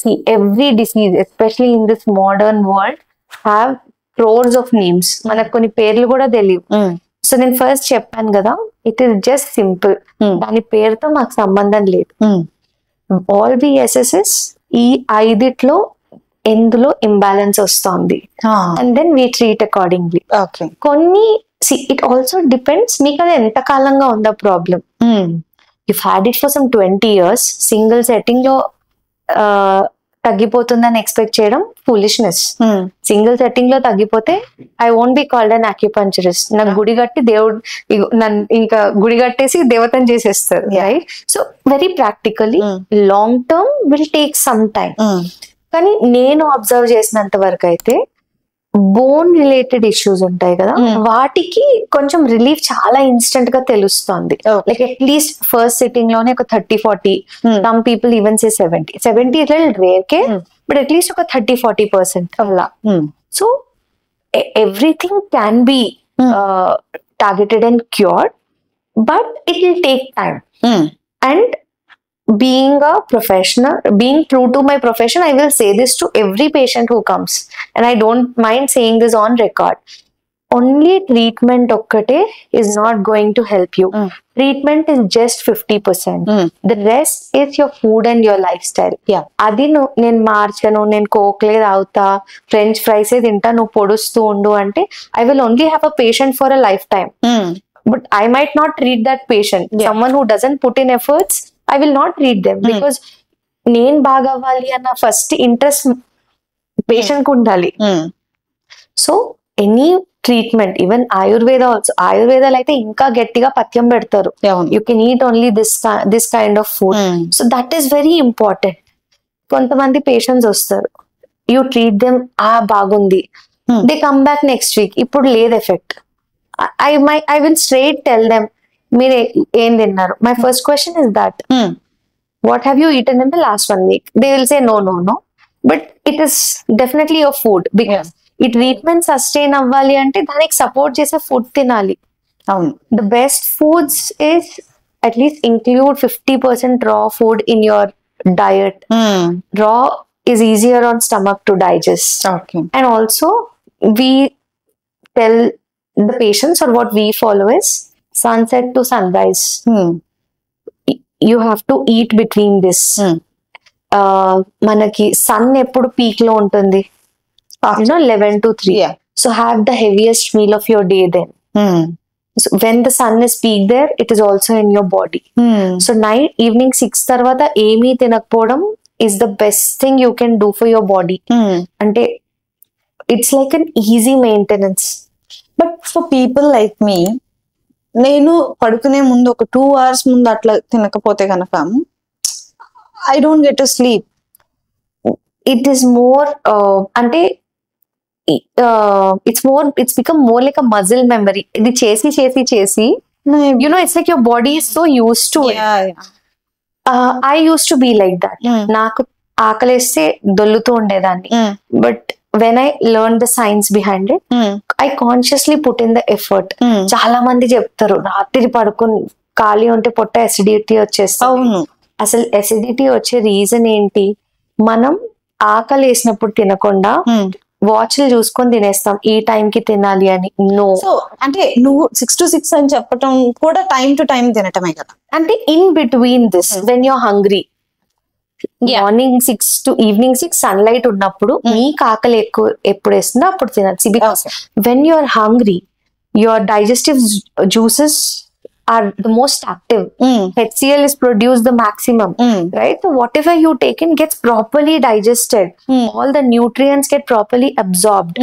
See, every disease, especially in this modern world, have crores of names. మనకు కొన్ని పేర్లు కూడా తెలియవు. సో నేను ఫస్ట్ చెప్పాను కదా, ఇట్ ఈస్ జస్ట్ సింపుల్. దాని పేరుతో మాకు సంబంధం లేదు. ఆల్ వి అసెసెస్ ఈ 5 ఎందులో ఇంబ్యాలెన్స్ వస్తుంది, and then we treat accordingly. కొన్ని ఇట్ ఆల్సో డిపెండ్స్ మీకు అది ఎంత కాలంగా ఉందా problem. If had it for some 20 years, single setting లో తగ్గిపోతుందని ఎక్స్పెక్ట్ చేయడం ఫూలిష్నెస్. సింగిల్ సెట్టింగ్ లో తగ్గిపోతే I won't be called an acupuncturist. నాకు గుడి కట్టి దేవుడు ఇంకా గుడి కట్టేసి దేవతను చేసేస్తారు, right? So very practically long term will take some time. కానీ నేను అబ్జర్వ్ చేసినంత వరకు అయితే బోన్ రిలేటెడ్ ఇష్యూస్ ఉంటాయి కదా, వాటికి కొంచెం రిలీఫ్ చాలా ఇన్స్టెంట్ గా తెలుస్తుంది. లైక్ అట్లీస్ట్ ఫస్ట్ సిట్టింగ్ లోనే ఒక 30-40, some people even say 70 rare K, but at least ఒక 30-40% అలా. So everything can be targeted and cured, but it will take time. And being a professional, being true to my profession, I will say this to every patient who comes, and I don't mind saying this on record. Only treatment okkate is not going to help you. Treatment is just 50%. The rest is your food and your lifestyle. Adi nen marchanu, nen coke le taaguta, french fries e tinta, nu podustu undu ante I will only have a patient for a lifetime. But I might not treat that patient. Someone who doesn't put in efforts, I will not treat them, because నేను బాగా అవ్వాలి అన్న first interest patient కు ఉండాలి. So any treatment, even Ayurveda also, ఆయుర్వేదాలు అయితే ఇంకా గట్టిగా పథ్యం పెడతారు, you can eat only this kind of food. So that is very important. కొంతమంది పేషెంట్స్ వస్తారు, యూ ట్రీట్ దెమ్, బాగుంది, they come back next week, ఇప్పుడు లేదు effect. I will straight tell them, మీరు ఏం తిన్నారు? My first question is that, what have you eaten in the last 1 week? They will say no, but it is definitely your food, because ఈ treatment sustain అవ్వాలి అంటే దానికి support చేసే food తినాలి. The best foods is at least include 50% raw food in your diet. Raw is easier on stomach to digest. And also we tell the patients, or what we follow is sunset to sunrise. You have to eat between this. Manaki sun eppudu peak lo untundi, 11 to 3. So have the heaviest meal of your day then. So when the sun is peak there, it is also in your body. So evening 6 tarvata emi tinakapodam is the best thing you can do for your body. Ante it's like an easy maintenance. But for people like me, నేను పడుకునే ముందు ఒక 2 hours ముందు అట్లా తినకపోతే కనుక I don't get to sleep. It is more అంటే it's become more like a muscle memory. ఇది చేసి you know, it's like your body is so used to it. I used to be like that. నాకు ఆకలేస్తే దొల్లుతూ ఉండేదాన్ని, but when I learned the science behind it, I consciously put in the effort. చాలా మంది చెప్తారు, రాత్రి పడుకుని ఖాళీ ఉంటే పొట్ట అసిడిటీ వచ్చేస్తుంది. అసలు అసిడిటీ వచ్చే రీజన్ ఏంటి? మనం ఆకలి వేసినప్పుడు తినకుండా వాచ్లు చూసుకొని తినేస్తాం, ఈ టైం కి తినాలి అని. నో, అంటే నువ్వు 6 to 6 అని చెప్పటం కూడా టైం టు టైం తినటమే కదా. అంటే in between this, when you're hungry, morning 6 to evening 6 sunlight ఉన్నప్పుడు మీకు ఆకలి ఎక్కువ ఎప్పుడు వేస్తుందో అప్పుడు తినాలి. Because when you are hungry, your digestive juices are the most active. HCl is produced the maximum, right? So whatever you take in gets properly digested. All the nutrients get properly absorbed.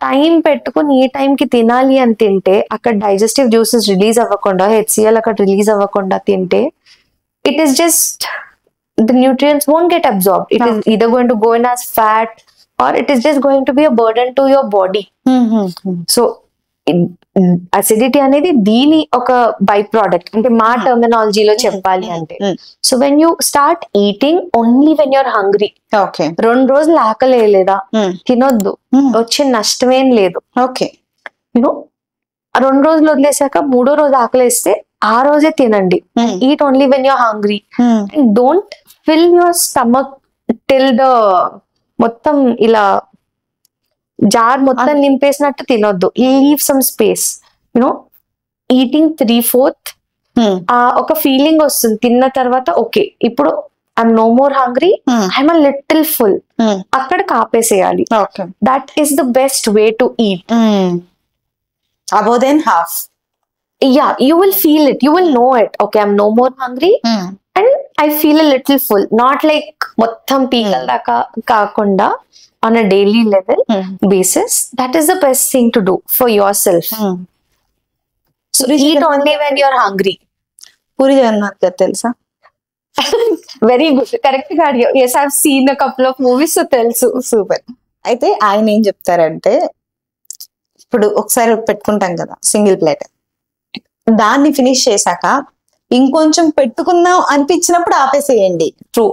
Time పెట్టుకుని ఈ time కి తినాలి అని తింటే అక్కడ digestive juices release అవ్వకుండా, HCl అక్కడ release అవ్వకుండా తింటే, it is just the nutrients won't get absorbed. It is either going to go in as fat, or it is just going to be a burden to your body. So acidity అనేది దీని ఒక by product, అంటే మా టర్మినాలజీలో చెప్పాలి అంటే. So when you start eating only when you're hungry, 2 రోజులు ఆకలి వేయలేదా, తినొద్దు, వచ్చే నష్టమేం లేదు. యూనో 2 రోజులు వదిలేసాక 3వ రోజు ఆకలి వేస్తే ఆ రోజే తినండి. Eat only when you're hungry. Don't fill your stomach till the మొత్తం ఇలా జార్ మొత్తం నింపేసినట్టు తినొద్దు. Leave some space, you know eating 3/4. ఒక ఫీలింగ్ వస్తుంది తిన్న తర్వాత, ఓకే ఇప్పుడు I'm no more hungry, I'm a little full, అక్కడ కాపేసేయాలి. That is the best way to eat. Above than half. Yeah, you will feel it, you will know it. Okay, I'm no more hungry and I feel a little full. Not like మొత్తం పీకల్ దాకా కాకుండా, on a daily level basis. That is the best thing to do for yourself. So eat only when you're hungry. Puri Jagannadh గారు తెలుసా? Very good, correct గా అడిగావు. Yes, I've seen a couple of movies, so తెలుసు. Super. అయితే ఆయన ఏం చెప్తారంటే, ఇప్పుడు ఒకసారి పెట్టుకుంటాం కదా సింగిల్ ప్లేట్, దాన్ని ఫినిష్ చేశాక ఇంకొంచెం పెట్టుకుందాం అనిపించినప్పుడు ఆపేసేయండి. ట్రూ,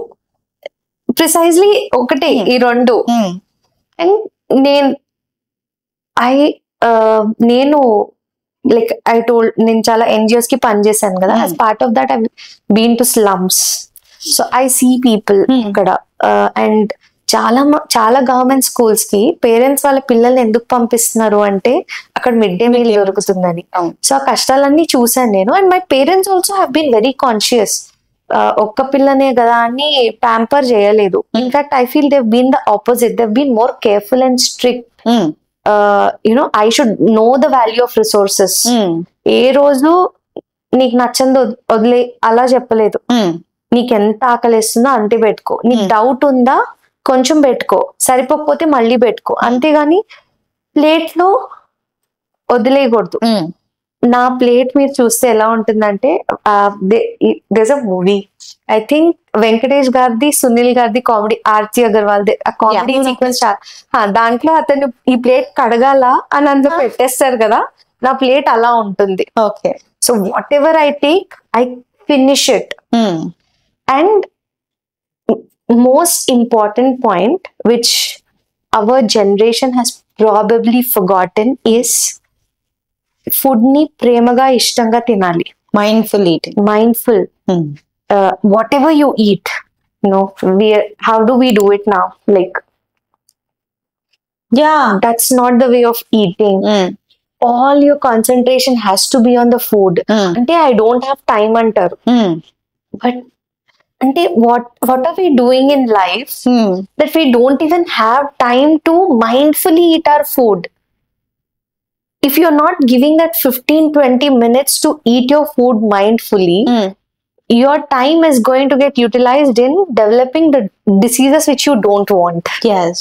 ప్రిసైజ్లీ ఒకటే ఈ రెండు. అండ్ నేను లైక్ ఐ టోల్డ్, నేను చాలా ఎన్జిఓస్ కి పనిచేశాను కదా. As part of that I been to slums. So I see people ఇక్కడ. అండ్ చాలా గవర్నమెంట్ స్కూల్స్ కి పేరెంట్స్ వాళ్ళ పిల్లల్ని ఎందుకు పంపిస్తున్నారు అంటే అక్కడ మిడ్ డే మీల్ దొరుకుతుందని. సో ఆ కష్టాలన్నీ చూసాను నేను. And my parents also have been very conscious. ఒక్క పిల్లనే కదా అని ప్యాంపర్ చేయలేదు. In fact I feel they've been the opposite. They've been more careful and strict. You know I should know the value of resources. ఏ రోజు నీకు నచ్చంది వదిలే అలా చెప్పలేదు. నీకు ఎంత ఆకలిస్తుందో అంతే పెట్టుకో. నీకు డౌట్ ఉందా కొంచెం పెట్టుకో, సరిపోకపోతే మళ్ళీ పెట్టుకో. అంతేగాని ప్లేట్ లో వదిలేయకూడదు. నా ప్లేట్ మీరు చూస్తే ఎలా ఉంటుందంటే, there a movie, I think Venkatesh గారిది, సునీల్ గారిది comedy, Aarti Agarwal comedy sequence. దాంట్లో అతను ఈ ప్లేట్ కడగాల అని అందులో పెట్టేస్తారు కదా, నా ప్లేట్ అలా ఉంటుంది. Okay. So what ever I take, I finish it. And most important point which our generation has probably forgotten is food ni premaga ishtanga tinali. Mindful eating. Mindful. Whatever you eat, you know, how do we do it now? Like, yeah, that's not the way of eating. All your concentration has to be on the food. Ante I don't have time antaru. But అంటే what are we doing in life that we don't even have time to mindfully eat our food? If you're not giving that 15-20 minutes to eat your food mindfully, your time is going to get utilized in developing the diseases which you don't want. Yes.